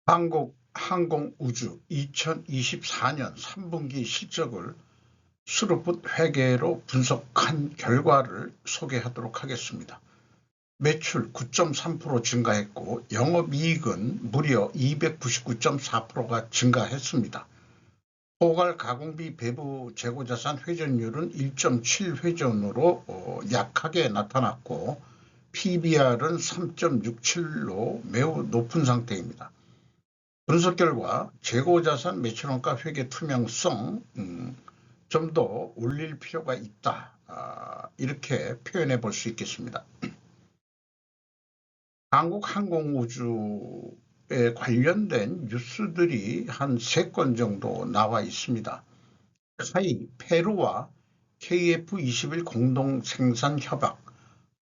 한국항공우주 2024년 3분기 실적을 수르붓 회계로 분석한 결과를 소개하도록 하겠습니다. 매출 9.3% 증가했고 영업이익은 무려 299.4%가 증가했습니다. 포괄 가공비 배부 재고자산 회전율은 1.7회전으로 약하게 나타났고 PBR은 3.67로 매우 높은 상태입니다. 분석 결과 재고자산 매출원가 회계 투명성 좀 더 올릴 필요가 있다. 이렇게 표현해 볼 수 있겠습니다. 한국항공우주에 관련된 뉴스들이 한 3건 정도 나와 있습니다. 카이, 페루와 KF21 공동생산 협약,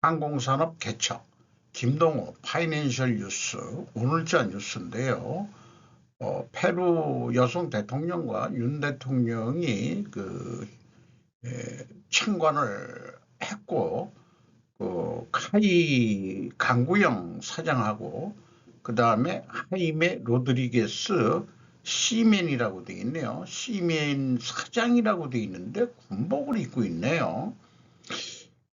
항공산업 개척, 김동호 파이낸셜 뉴스, 오늘자 뉴스인데요. 페루 여성 대통령과 윤 대통령이 참관을 했고, 카이 강구영 사장하고 그 다음에 하이메 로드리게스 시맨이라고 되어 있네요. 시맨 사장이라고 되어 있는데 군복을 입고 있네요.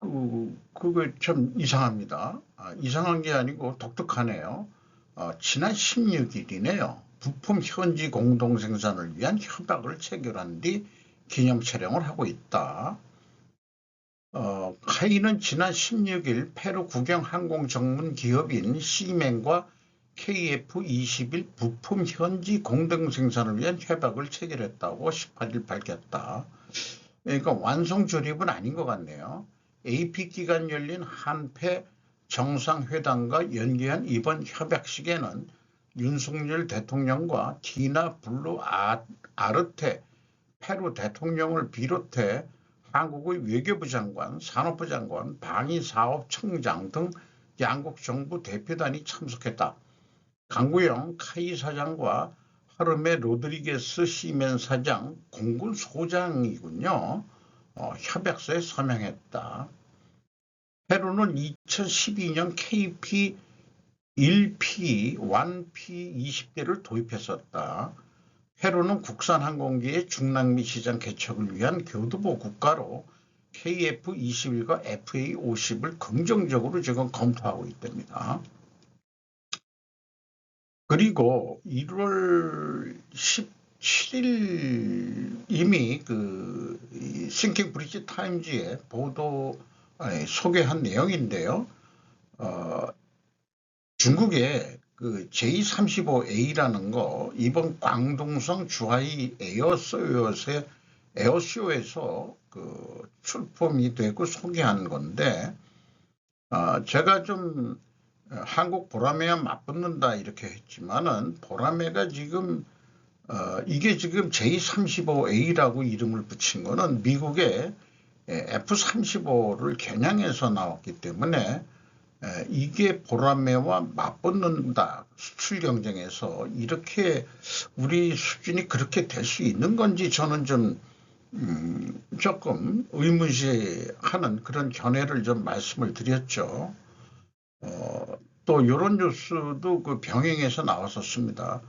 그거 참 이상합니다. 이상한 게 아니고 독특하네요. 지난 16일이네요. 부품 현지 공동 생산을 위한 협약을 체결한 뒤 기념 촬영을 하고 있다. 카이는 지난 16일 페루 국영 항공 전문 기업인 시멘과 KF21 부품 현지 공동 생산을 위한 협약을 체결했다고 18일 밝혔다. 그러니까 완성 조립은 아닌 것 같네요. AP 기간 열린 한패 정상회담과 연계한 이번 협약식에는 윤석열 대통령과 디나 블루 아르테 페루 대통령을 비롯해 한국의 외교부 장관, 산업부 장관, 방위사업청장 등 양국 정부 대표단이 참석했다. 강구영 카이 사장과 하르메 로드리게스 시멘 사장 공군 소장이군요. 협약서에 서명했다. 페루는 2012년 KP 1P, 1P 20대를 도입했었다. 페루는 국산 항공기의 중남미 시장 개척을 위한 교두보 국가로 KF21과 FA50을 긍정적으로 지금 검토하고 있답니다. 그리고 1월 17일 이미 싱킹 브리지 타임즈에 소개한 내용인데요. 중국의 J35A라는 거 이번 광둥성 주하이 에어쇼에서 출품이 되고 소개한 건데 제가 좀 한국 보라매와 맞붙는다 이렇게 했지만은 보라매가 지금 이게 지금 J35A라고 이름을 붙인 거는 미국의 F-35를 겨냥해서 나왔기 때문에 이게 보라매와 맞붙는다. 수출 경쟁에서 이렇게 우리 수준이 그렇게 될 수 있는 건지 저는 좀 조금 의문시하는 그런 견해를 좀 말씀을 드렸죠. 또 이런 뉴스도 병행해서 나왔었습니다.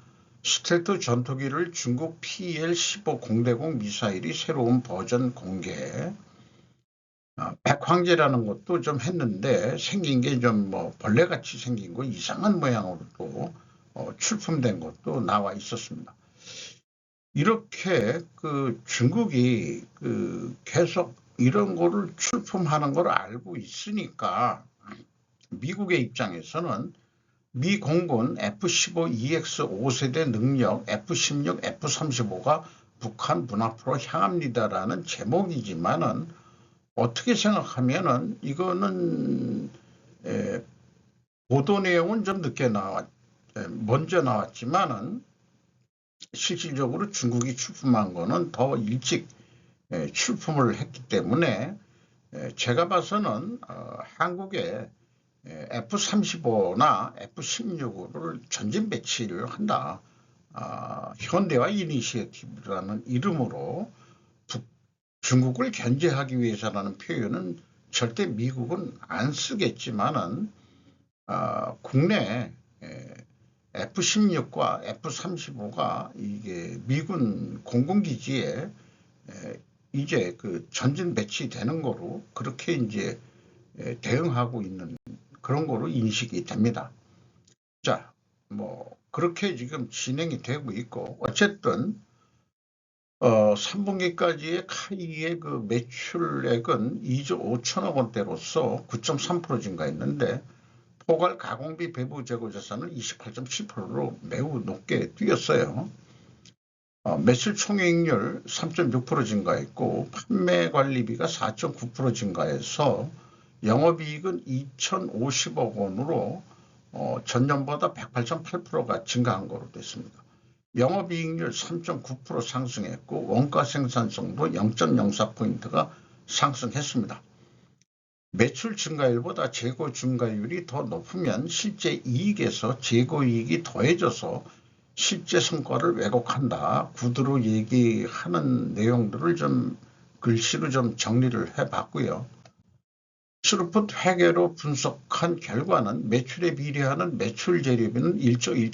스텔트 전투기를 중국 PL-15 공대공 미사일이 새로운 버전 공개. 백황제라는 것도 좀 했는데 생긴 게 좀 벌레같이 생긴 거 이상한 모양으로 또 출품된 것도 나와 있었습니다. 이렇게 중국이 계속 이런 거를 출품하는 걸 알고 있으니까 미국의 입장에서는 미 공군 F-15EX 5세대 능력 F-16, F-35가 북한 문 앞으로 향합니다라는 제목이지만은 어떻게 생각하면은 이거는 보도 내용은 좀 먼저 나왔지만은 실질적으로 중국이 출품한 거는 더 일찍 출품을 했기 때문에 제가 봐서는 한국의 F-35나 F-16을 전진 배치를 한다. 현대화 이니시어티브라는 이름으로 중국을 견제하기 위해서라는 표현은 절대 미국은 안 쓰겠지만은 국내 F-16과 F-35가 이게 미군 공군기지에 이제 그 전진 배치되는 거로 그렇게 이제 대응하고 있는 그런 거로 인식이 됩니다. 자, 뭐 그렇게 지금 진행이 되고 있고 어쨌든 3분기까지의 카이의 그 매출액은 2조 5천억 원대로서 9.3% 증가했는데 포괄 가공비 배부 재고 자산은 28.7%로 매우 높게 뛰었어요. 매출 총이익률 3.6% 증가했고 판매 관리비가 4.9% 증가해서 영업이익은 2,050억 원으로 전년보다 108.8%가 증가한 거로 됐습니다. 영업이익률 3.9% 상승했고 원가 생산성도 0.04포인트가 상승했습니다. 매출 증가율보다 재고 증가율이 더 높으면 실제 이익에서 재고이익이 더해져서 실제 성과를 왜곡한다. 구두로 얘기하는 내용들을 좀 글씨로 좀 정리를 해봤고요. 스루풋 회계로 분석한 결과는 매출에 비례하는 매출 재료비는 1조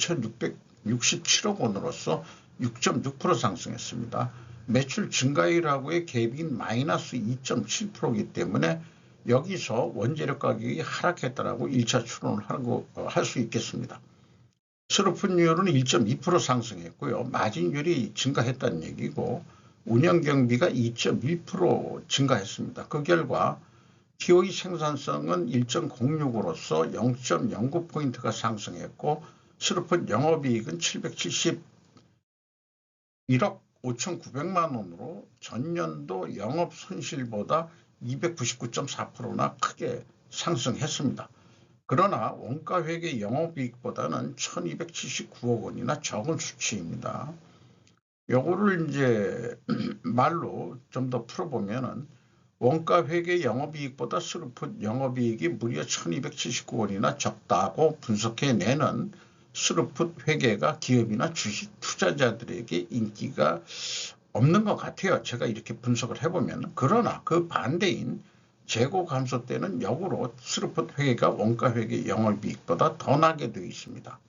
1,667억 원으로서 6.6% 상승했습니다. 매출 증가율하고의 갭이 마이너스 2.7%이기 때문에 여기서 원재료 가격이 하락했다라고 1차 추론을 할 수 있겠습니다. 스루풋율은 1.2% 상승했고요. 마진율이 증가했다는 얘기고 운영경비가 2.1% 증가했습니다. 그 결과 TOE 생산성은 1.06으로서 0.09포인트가 상승했고 스루풋 영업이익은 771억 5,900만 원으로 전년도 영업손실보다 299.4%나 크게 상승했습니다. 그러나 원가회계 영업이익보다는 1,279억 원이나 적은 수치입니다. 요거를 이제 말로 좀 더 풀어보면은 원가회계 영업이익보다 스루풋 영업이익이 무려 1,279원이나 적다고 분석해내는 스루풋 회계가 기업이나 주식 투자자들에게 인기가 없는 것 같아요. 제가 이렇게 분석을 해보면. 그러나 그 반대인 재고 감소 때는 역으로 스루풋 회계가 원가회계 영업이익보다 더 나게 되어 있습니다.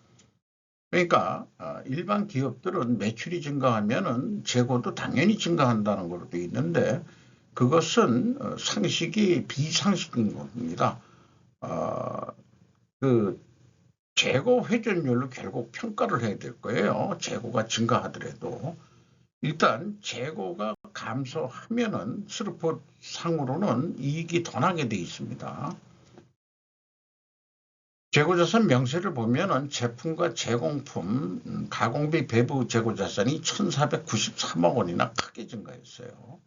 그러니까 일반 기업들은 매출이 증가하면 재고도 당연히 증가한다는 걸로 되어 있는데 그것은 상식이 비상식인 겁니다. 그 재고 회전율로 결국 평가를 해야 될 거예요. 재고가 증가하더라도. 일단 재고가 감소하면은 스루풋 상으로는 이익이 더 나게 되어 있습니다. 재고자산 명세를 보면은 제품과 제공품, 가공비 배부 재고자산이 1,493억 원이나 크게 증가했어요.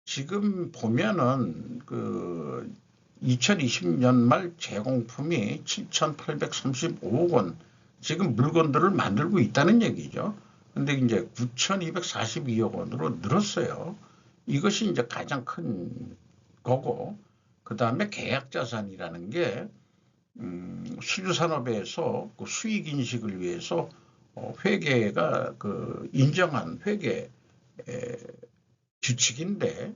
지금 보면은 그 2020년 말 제공품이 7,835억 원 지금 물건들을 만들고 있다는 얘기죠. 근데 이제 9,242억 원으로 늘었어요. 이것이 이제 가장 큰 거고, 그 다음에 계약자산이라는 게 수주산업에서 그 수익 인식을 위해서 회계가 그 인정한 회계 규칙인데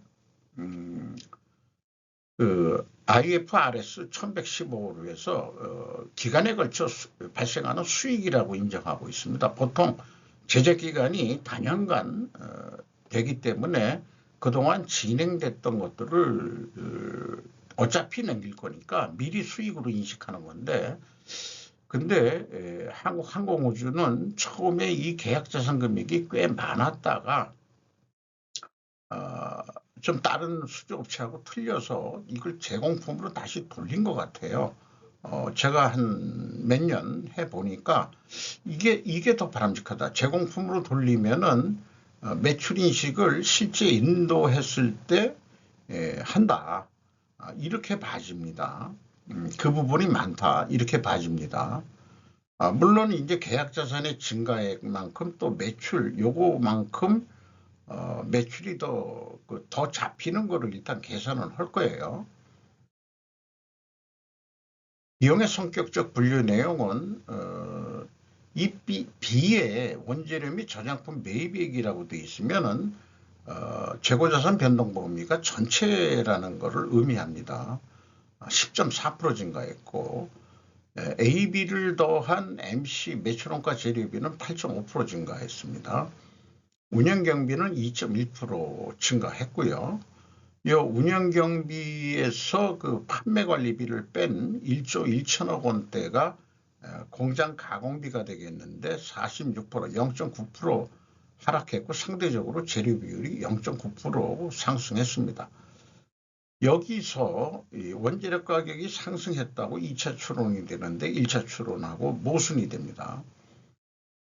그 IFRS 1115로 해서 기간에 걸쳐 발생하는 수익이라고 인정하고 있습니다. 보통 제재 기간이 단연간 되기 때문에 그동안 진행됐던 것들을 어차피 남길 거니까 미리 수익으로 인식하는 건데 근데 한국항공우주는 처음에 이 계약자산 금액이 꽤 많았다가 좀 다른 수주업체하고 틀려서 이걸 제공품으로 다시 돌린 것 같아요. 제가 한 몇 년 해보니까 이게 더 바람직하다. 제공품으로 돌리면은 매출 인식을 실제 인도했을 때 한다. 이렇게 봐집니다. 그 부분이 많다. 이렇게 봐집니다. 물론 이제 계약자산의 증가액만큼 또 매출 요거만큼 매출이 더 잡히는 거를 일단 계산을 할 거예요. 비용의 성격적 분류 내용은 이 B에 원재료 및 저장품 매입액이라고 되어 있으면은 재고자산 변동 범위가 전체라는 것을 의미합니다. 10.4% 증가했고 AB를 더한 MC 매출원가 재료비는 8.5% 증가했습니다. 운영경비는 2.1% 증가했고요. 이 운영경비에서 그 판매관리비를 뺀 1조 1천억 원대가 공장 가공비가 되겠는데 46%, 0.9% 하락했고 상대적으로 재료 비율이 0.9% 상승했습니다. 여기서 원재료 가격이 상승했다고 2차 추론이 되는데 1차 추론하고 모순이 됩니다.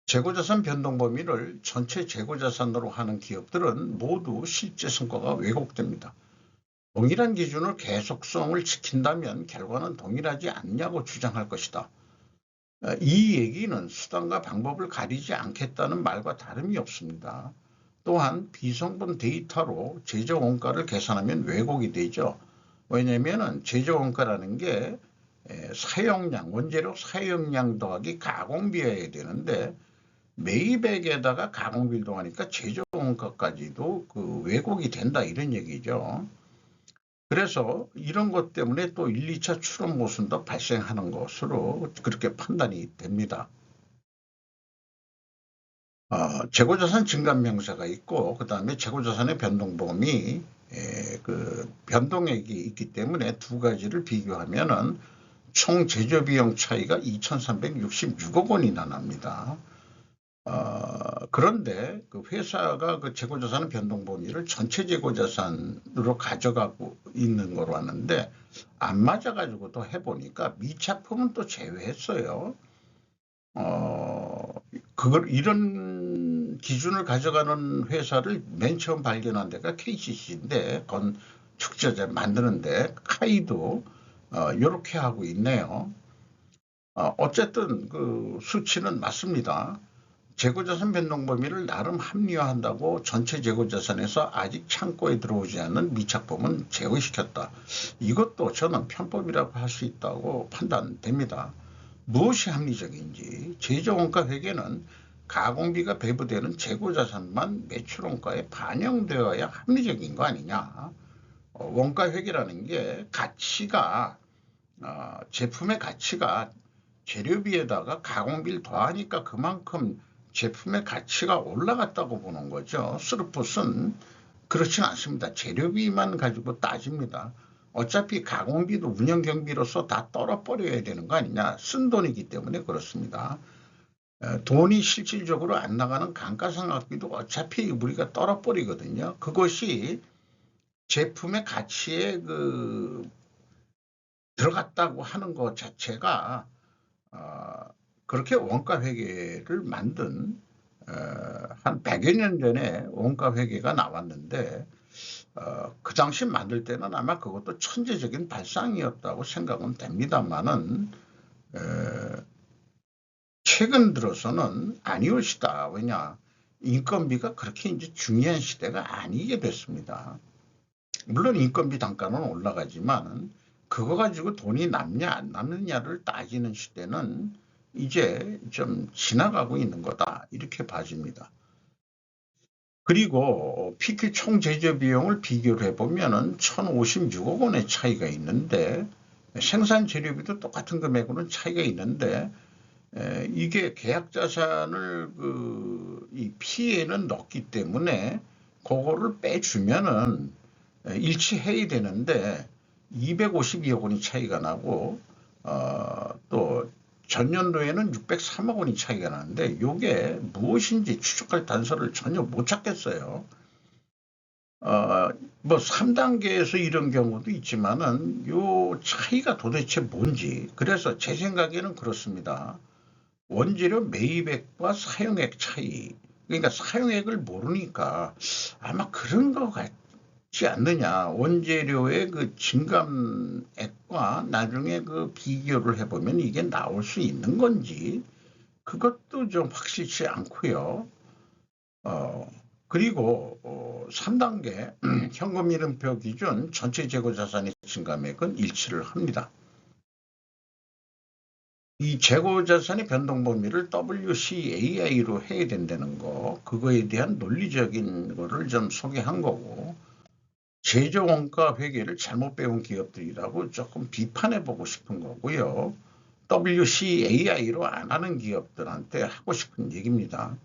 재고자산 변동 범위를 전체 재고자산으로 하는 기업들은 모두 실제 성과가 왜곡됩니다. 동일한 기준을 계속성을 지킨다면 결과는 동일하지 않냐고 주장할 것이다. 이 얘기는 수단과 방법을 가리지 않겠다는 말과 다름이 없습니다. 또한 비성분 데이터로 제조 원가를 계산하면 왜곡이 되죠. 왜냐하면 제조 원가라는 게 사용량, 원재료 사용량 더하기 가공비여야 되는데 매입액에다가 가공비를 더하니까 제조 원가까지도 그 왜곡이 된다 이런 얘기죠. 그래서 이런 것 때문에 또 1, 2차 추론 모순도 발생하는 것으로 그렇게 판단이 됩니다. 재고자산 증감 명세가 있고 그 다음에 재고자산의 변동범위 그 변동액이 있기 때문에 두 가지를 비교하면은 총 제조비용 차이가 2,366억 원이나 납니다. 그런데 그 회사가 그 재고자산 변동범위를 전체 재고자산으로 가져가고 있는 거로 하는데 안 맞아가지고 또 해보니까 미착품은 또 제외했어요. 이런 기준을 가져가는 회사를 맨 처음 발견한 데가 KCC인데 건축자재 만드는데 카이도 이렇게 하고 있네요. 어쨌든 그 수치는 맞습니다. 재고자산 변동 범위를 나름 합리화한다고 전체 재고자산에서 아직 창고에 들어오지 않는 미착품은 제외시켰다. 이것도 저는 편법이라고 할 수 있다고 판단됩니다. 무엇이 합리적인지 제조원가 회계는 가공비가 배부되는 재고자산만 매출원가에 반영되어야 합리적인 거 아니냐. 원가 회계라는 게 가치가 제품의 가치가 재료비에다가 가공비를 더하니까 그만큼 제품의 가치가 올라갔다고 보는 거죠. 스루풋은 그렇진 않습니다. 재료비만 가지고 따집니다. 어차피 가공비도 운영경비로서 다 떨어버려야 되는 거 아니냐. 쓴 돈이기 때문에 그렇습니다. 돈이 실질적으로 안 나가는 감가상각비도 어차피 우리가 떨어버리거든요. 그것이 제품의 가치에 들어갔다고 하는 것 자체가 그렇게 원가 회계를 만든 한 100여 년 전에 원가 회계가 나왔는데 그 당시 만들 때는 아마 그것도 천재적인 발상이었다고 생각은 됩니다만은 최근 들어서는 아니올시다. 왜냐 인건비가 그렇게 이제 중요한 시대가 아니게 됐습니다. 물론 인건비 단가는 올라가지만 그거 가지고 돈이 남냐 안 남느냐를 따지는 시대는 이제 좀 지나가고 있는 거다 이렇게 봐집니다. 그리고 PQ 총 제조 비용을 비교를 해보면은 1,056억 원의 차이가 있는데 생산 재료비도 똑같은 금액으로는 차이가 있는데 이게 계약 자산을 이 P에는 넣기 때문에 그거를 빼주면은 일치해야 되는데 252억 원이 차이가 나고 또 전년도에는 603억 원이 차이가 나는데 이게 무엇인지 추적할 단서를 전혀 못 찾겠어요. 뭐 3단계에서 이런 경우도 있지만은 요 차이가 도대체 뭔지. 그래서 제 생각에는 그렇습니다. 원재료 매입액과 사용액 차이. 그러니까 사용액을 모르니까 아마 그런 거 같지 않느냐. 원재료의 그 증감액과 나중에 그 비교를 해보면 이게 나올 수 있는 건지 그것도 좀 확실치 않고요. 그리고 3단계 현금 이름표 기준 전체 재고 자산의 증감액은 일치를 합니다. 이 재고 자산의 변동 범위를 WCAI로 해야 된다는 거, 그거에 대한 논리적인 거를 좀 소개한 거고, 제조 원가 회계를 잘못 배운 기업들이라고 조금 비판해 보고 싶은 거고요. WCAI로 안 하는 기업들한테 하고 싶은 얘기입니다.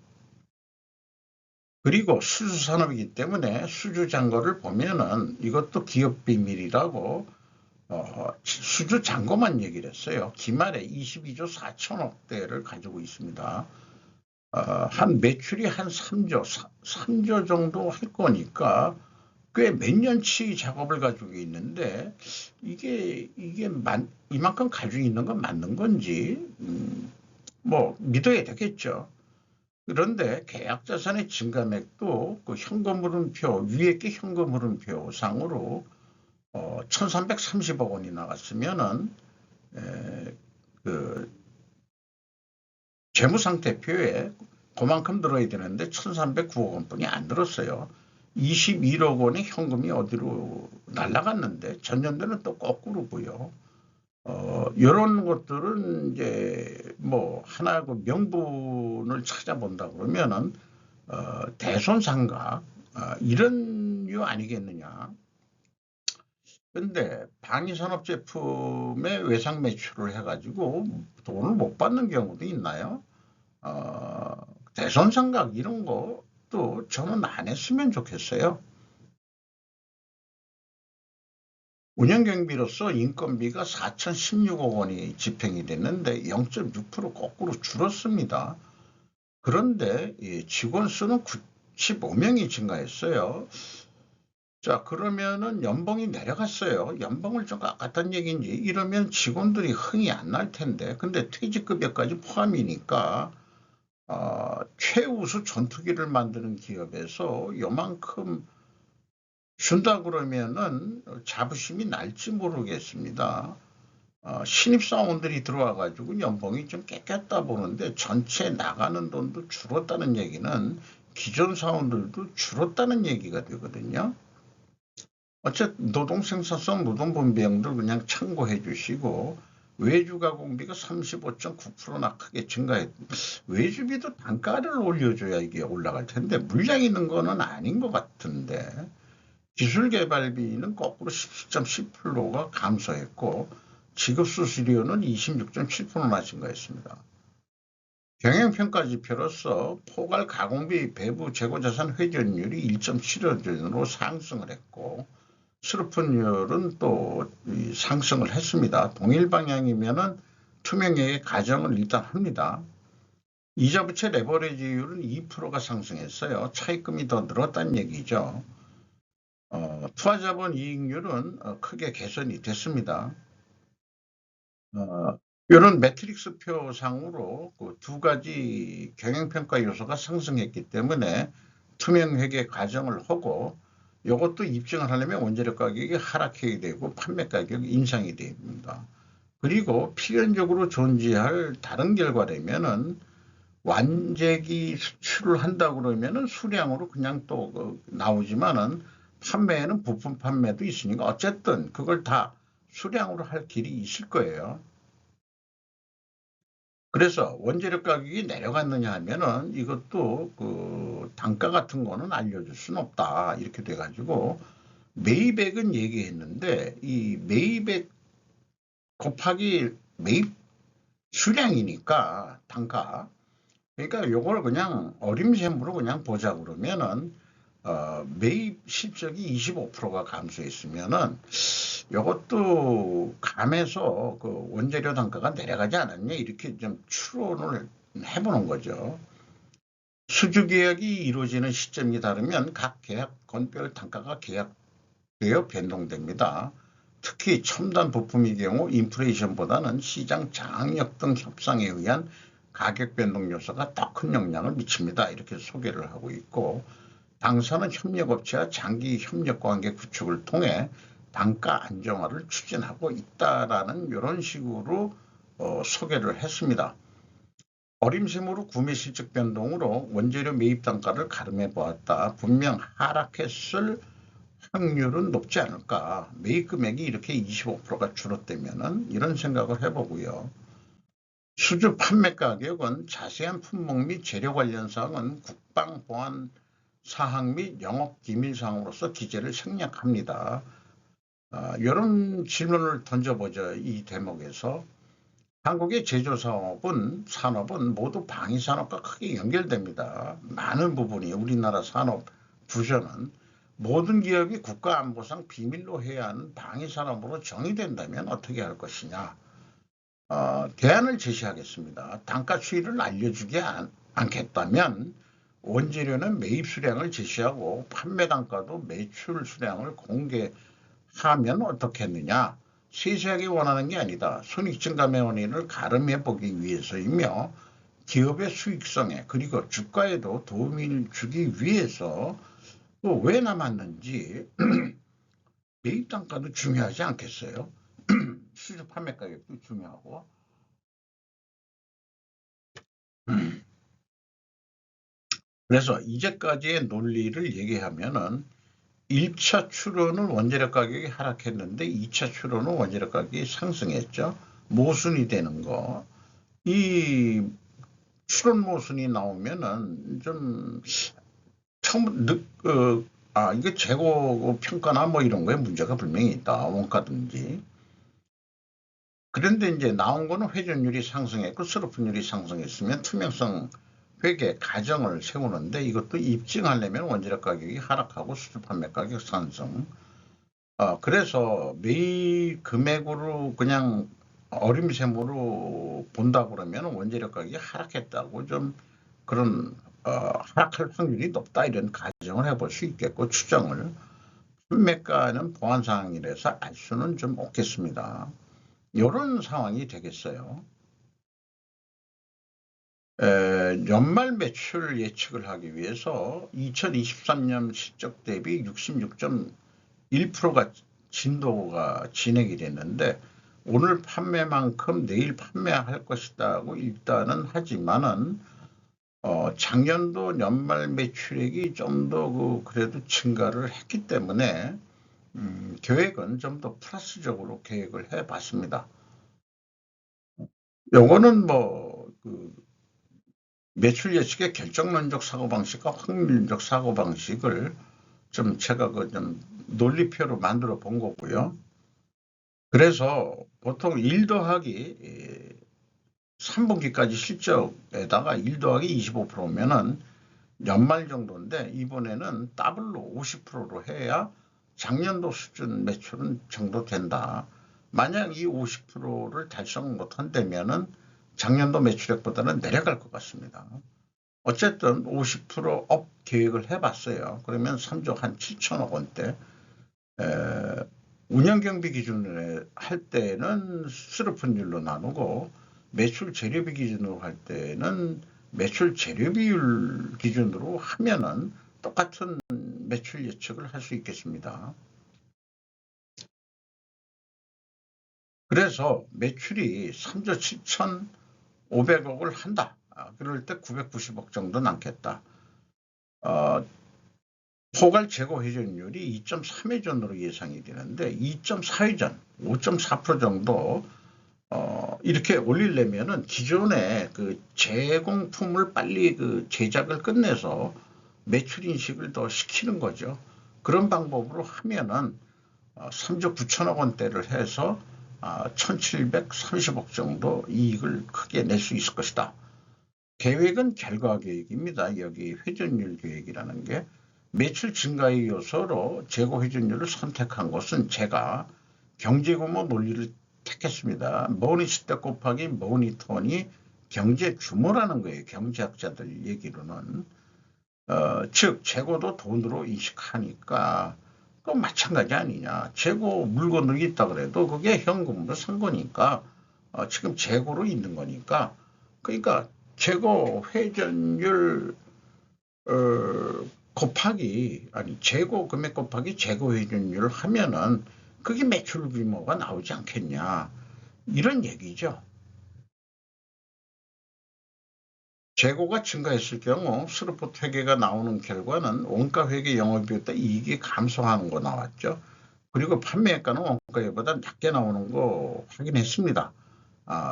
그리고 수주산업이기 때문에 수주잔고를 보면은 이것도 기업 비밀이라고 수주잔고만 얘기를 했어요. 기말에 22조 4천억대를 가지고 있습니다. 한 매출이 한 3조 정도 할 거니까 꽤 몇 년치 작업을 가지고 있는데 이게 이만큼 가지고 있는 건 맞는 건지 뭐 믿어야 되겠죠. 그런데 계약자산의 증가액도 그 현금흐름표 위에 게 현금흐름표 상으로 1330억 원이 나갔으면은 그 재무상태표에 그만큼 들어야 되는데 1309억 원뿐이 안 들었어요. 21억 원의 현금이 어디로 날아갔는데 전년도는 또 거꾸로고요. 이런 것들은 이제 뭐 하나 그 명분을 찾아본다 그러면은 대손상각 이런 류 아니겠느냐. 근데 방위산업 제품의 외상 매출을 해가지고 돈을 못 받는 경우도 있나요? 대손상각 이런 것도 저는 안 했으면 좋겠어요. 운영경비로서 인건비가 4,016억 원이 집행이 됐는데 0.6% 거꾸로 줄었습니다. 그런데 직원 수는 95명이 증가했어요. 자, 그러면은 연봉이 내려갔어요. 연봉을 좀 깎았다는 얘기인지 이러면 직원들이 흥이 안 날 텐데 근데 퇴직급여까지 포함이니까 최우수 전투기를 만드는 기업에서 요만큼 준다 그러면은 자부심이 날지 모르겠습니다. 신입사원들이 들어와가지고 연봉이 좀 깎였다 보는데 전체 나가는 돈도 줄었다는 얘기는 기존 사원들도 줄었다는 얘기가 되거든요. 어쨌든 노동생산성 노동분배형들 그냥 참고해 주시고 외주가공비가 35.9%나 크게 증가했. 외주비도 단가를 올려줘야 이게 올라갈 텐데 물량 있는 거는 아닌 것 같은데 기술개발비는 거꾸로 17.10%가 감소했고 지급수수료는 26.7%나 증가했습니다. 경영평가지표로서 포괄 가공비 배부 재고자산 회전율이 1.75전으로 상승을 했고 수르픈율은 또 상승을 했습니다. 동일 방향이면은 투명액의 가정을 일단 합니다. 이자부채 레버리지율은 2%가 상승했어요. 차입금이 더 늘었다는 얘기죠. 투하자본 이익률은 크게 개선이 됐습니다. 이런 매트릭스표 상으로 그 두 가지 경영평가 요소가 상승했기 때문에 투명회계 과정을 하고 이것도 입증을 하려면 원재료 가격이 하락해야 되고 판매 가격이 인상이 됩니다. 그리고 필연적으로 존재할 다른 결과라면은 완제기 수출을 한다 그러면은 수량으로 그냥 또 나오지만은 판매에는 부품 판매도 있으니까 어쨌든 그걸 다 수량으로 할 길이 있을 거예요. 그래서 원재료 가격이 내려갔느냐 하면은 이것도 그 단가 같은 거는 알려줄 수는 없다. 이렇게 돼가지고 매입액은 얘기했는데 이 매입액 곱하기 매입 수량이니까 단가. 그러니까 요걸 그냥 어림셈으로 그냥 보자 그러면은 매입 실적이 25%가 감소했으면은 이것도 감해서 그 원재료 단가가 내려가지 않았냐 이렇게 좀 추론을 해보는 거죠. 수주 계약이 이루어지는 시점이 다르면 각 계약 건별 단가가 계약되어 변동됩니다. 특히 첨단 부품의 경우 인플레이션보다는 시장 장악력 등 협상에 의한 가격 변동 요소가 더 큰 영향을 미칩니다. 이렇게 소개를 하고 있고 당사는 협력업체와 장기 협력관계 구축을 통해 단가 안정화를 추진하고 있다라는 이런 식으로 소개를 했습니다. 어림짐으로 구매 실적 변동으로 원재료 매입 단가를 가름해 보았다. 분명 하락했을 확률은 높지 않을까. 매입 금액이 이렇게 25%가 줄었다면은 이런 생각을 해보고요. 수주 판매 가격은 자세한 품목 및 재료 관련 사항은 국방 보안 사항 및 영업 기밀 사항으로서 기재를 생략합니다. 이런 질문을 던져보죠. 이 대목에서 한국의 산업은 모두 방위산업과 크게 연결됩니다. 많은 부분이 우리나라 산업 구조는 모든 기업이 국가안보상 비밀로 해야 하는 방위산업으로 정의된다면 어떻게 할 것이냐. 대안을 제시하겠습니다. 단가 추이를 알려주지 않겠다면 원재료는 매입 수량을 제시하고 판매 단가도 매출 수량을 공개하면 어떻겠느냐. 세세하게 원하는 게 아니다. 손익 증감의 원인을 가름해 보기 위해서이며 기업의 수익성에 그리고 주가에도 도움을 주기 위해서 또 왜 남았는지 매입 단가도 중요하지 않겠어요? 수주 판매 가격도 중요하고. 그래서 이제까지의 논리를 얘기하면은 1차 추론은 원재료 가격이 하락했는데 2차 추론은 원재료 가격이 상승했죠. 모순이 되는 거. 이 추론 모순이 나오면은 좀 처음 이게 재고 평가나 뭐 이런 거에 문제가 분명히 있다. 원가든지. 그런데 이제 나온 거는 회전율이 상승했고 스로프율이 상승했으면 투명성 회계 가정을 세우는데 이것도 입증하려면 원재료 가격이 하락하고 수주 판매 가격 상승. 그래서 매일 금액으로 그냥 어림셈으로 본다 그러면 원재료 가격이 하락했다고 좀 그런 하락할 확률이 높다 이런 가정을 해볼 수 있겠고 추정을 판매가는 보안 상황이라서 알 수는 좀 없겠습니다. 이런 상황이 되겠어요. 연말 매출 예측을 하기 위해서 2023년 실적 대비 66.1%가 진도가 진행이 됐는데 오늘 판매만큼 내일 판매할 것이다고 일단은 하지만은 작년도 연말 매출액이 좀 더 그래도 증가를 했기 때문에 계획은 좀 더 플러스적으로 계획을 해봤습니다. 요거는 매출 예측의 결정론적 사고방식과 확률적 사고방식을 좀 제가 좀 논리표로 만들어 본 거고요. 그래서 보통 1 더하기 3분기까지 실적에다가 1 더하기 25%면은 연말 정도인데 이번에는 더블로 50%로 해야 작년도 수준 매출은 정도 된다. 만약 이 50%를 달성 못한다면은 작년도 매출액보다는 내려갈 것 같습니다. 어쨌든 50%업 계획을 해봤어요. 그러면 3조 한 7천억 원대. 운영경비 기준으로 할 때는 스르픈율로 나누고 매출 재료비 기준으로 할 때는 매출 재료비율 기준으로 하면은 똑같은 매출 예측을 할 수 있겠습니다. 그래서 매출이 3조 7,500억을 한다. 그럴 때 990억 정도 남겠다. 포괄 재고 회전율이 2.3회전으로 예상이 되는데 2.4회전, 5.4% 정도 이렇게 올리려면은 기존에 그 제공품을 빨리 제작을 끝내서 매출 인식을 더 시키는 거죠. 그런 방법으로 하면은 3조 9천억 원대를 해서 1,730억 정도 이익을 크게 낼 수 있을 것이다. 계획은 결과 계획입니다. 여기 회전율 계획이라는 게 매출 증가의 요소로 재고 회전율을 선택한 것은 제가 경제규모 논리를 택했습니다. 모니시대 곱하기 모니톤이 경제 규모라는 거예요. 경제학자들 얘기로는. 즉 재고도 돈으로 인식하니까 그 마찬가지 아니냐. 재고 물건들이 있다 그래도 그게 현금으로 산 거니까 지금 재고로 있는 거니까 그러니까 재고 회전율 곱하기 재고 금액 곱하기 재고 회전율을 하면은 그게 매출 규모가 나오지 않겠냐 이런 얘기죠. 재고가 증가했을 경우 스루풋 회계가 나오는 결과는 원가 회계 영업이익보다 이익이 감소하는 거 나왔죠. 그리고 판매액가는 원가보다 낮게 나오는 거 확인했습니다.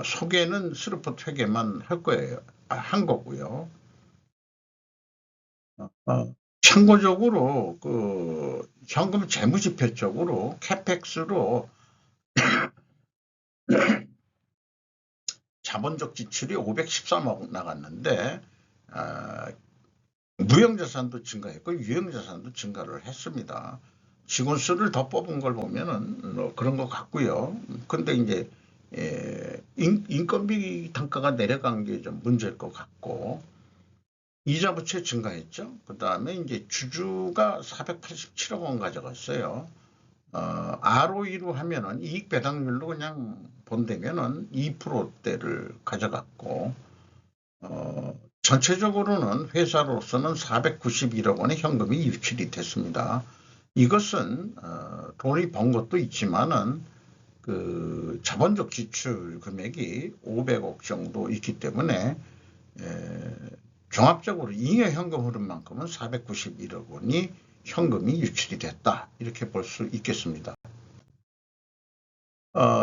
소개는 스루풋 회계만 할 거예요. 한 거고요. 참고적으로 현금 재무지표 쪽으로 캐펙스로 자본적 지출이 513억 나갔는데 무형자산도 증가했고 유형자산도 증가를 했습니다. 직원 수를 더 뽑은 걸 보면은 뭐 그런 것 같고요. 근데 이제 인건비 단가가 내려간 게 좀 문제일 것 같고, 이자 부채 증가했죠. 그 다음에 이제 주주가 487억 원 가져갔어요. ROE로 하면은 이익 배당률로 그냥 본다면은 2%대를 가져갔고, 전체적으로는 회사로서는 491억 원의 현금이 유출이 됐습니다. 이것은 돈이 번 것도 있지만은 그 자본적 지출 금액이 500억 정도 있기 때문에 종합적으로 잉여 현금 흐름만큼은 491억 원이 현금이 유출이 됐다, 이렇게 볼 수 있겠습니다.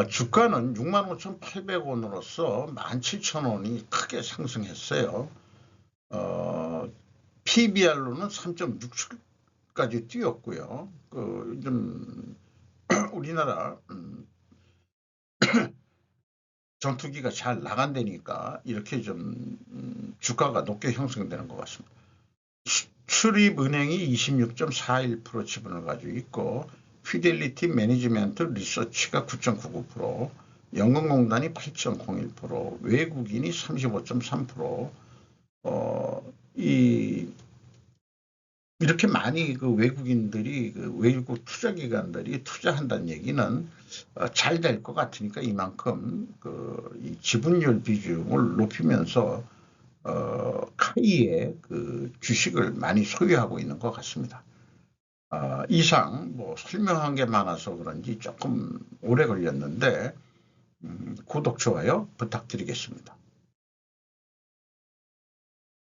주가는 65,800원으로서 17,000원이 크게 상승했어요. PBR로는 3.67까지 뛰었고요. 좀 우리나라 전투기가 잘 나간다니까 이렇게 좀 주가가 높게 형성되는 것 같습니다. 출입은행이 26.41% 지분을 가지고 있고, 피델리티 매니지먼트 리서치가 9.99%, 연금공단이 8.01%, 외국인이 35.3%, 이렇게 많이 그 외국인들이, 그 외국 투자기관들이 투자한다는 얘기는 잘 될 것 같으니까 이만큼 이 지분율 비중을 높이면서 카이의 그 주식을 많이 소유하고 있는 것 같습니다. 이상 뭐 설명한 게 많아서 그런지 조금 오래 걸렸는데 구독, 좋아요 부탁드리겠습니다.